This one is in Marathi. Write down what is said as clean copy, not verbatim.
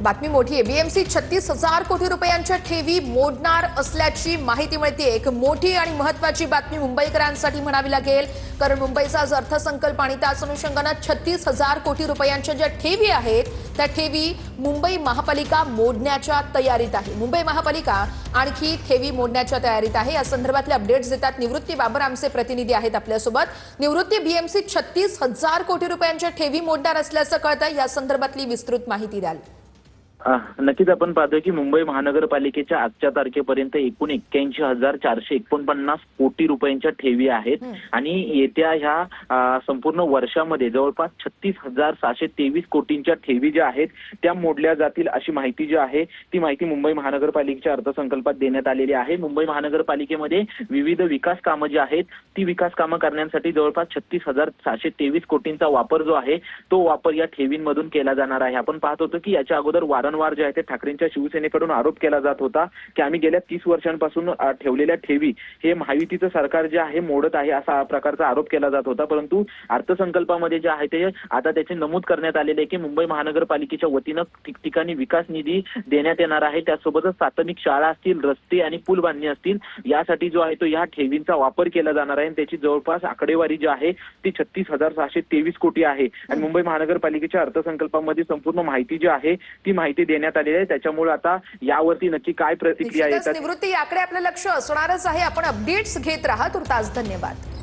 बातमी मोठी आहे। बीएमसी 36,000 कोटी रुपयांच्या ठेवी मोडणार असल्याची माहिती मिळते। एक मोठी आणि महत्त्वाची बातमी मुंबईकरांसाठी म्हणावी लागेल, कारण मुंबईचा जो अर्थसंकल्प आणि त्याच अनुषंगाने 36,000 कोटी रुपयांच्या ज्या ठेवी आहेत त्या ठेवी मुंबई महापालिका मोडण्याच्या तयारीत आहे। मुंबई महापालिका आणखी ठेवी मोडण्याच्या तयारीत आहे। या संदर्भातले अपडेट्स देतात निवृत्ती बाबर आमचे प्रतिनिधी आहेत आपल्यासोबत। निवृत्ती, बीएमसी 36,000 कोटी रुपयांच्या ठेवी मोडणार असल्याचं कळतंय, या संदर्भातली विस्तृत माहिती द्याल? नक्कीच आपण पाहतोय की मुंबई महानगरपालिकेच्या आजच्या तारखेपर्यंत एकूण 81,449 कोटी रुपयांच्या ठेवी आहेत आणि येत्या ह्या संपूर्ण वर्षामध्ये जवळपास 36,723 कोटींच्या ठेवी ज्या आहेत त्या मोडल्या जातील अशी माहिती जी आहे ती माहिती मुंबई महानगरपालिकेच्या अर्थसंकल्पात देण्यात आलेली आहे। मुंबई महानगरपालिकेमध्ये विविध विकास कामं जी आहेत ती विकास कामं करण्यासाठी जवळपास 36,723 कोटींचा वापर जो आहे तो वापर या ठेवींमधून केला जाणार आहे। आपण पाहत होतो की याच्या अगोदर वारंवार जे आहे ते ठाकरेंच्या शिवसेनेकडून आरोप केला जात होता की आम्ही गेल्या 30 वर्षांपासून ठेवलेल्या ठेवी हे महायुतीचं सरकार जे आहे मोडत आहे असा प्रकारचा आरोप केला जात होता। परंतु अर्थसंकल्पामध्ये जे आहे ते आता त्याचे नमूद करण्यात आलेले आहे की मुंबई महानगरपालिकेच्या वतीनं ठिकठिकाणी विकास निधी देण्यात येणार आहे। त्यासोबतच प्राथमिक शाळा असतील, रस्ते आणि पूल बांधणी असतील यासाठी जो आहे तो या ठेवींचा वापर केला जाणार आहे। त्याची जवळपास आकडेवारी जी आहे ती 36,623 कोटी आहे आणि मुंबई महानगरपालिकेच्या अर्थसंकल्पामध्ये संपूर्ण माहिती जी आहे ती माहिती देण्यात आलेली आहे। त्याच्यामुळे आता यावरती नक्की काय प्रतिक्रिया येतात निवृत्ती, याकडे आपलं लक्ष असणारच आहे। आपण अपडेट्स घेत राहा। तुर्तास धन्यवाद।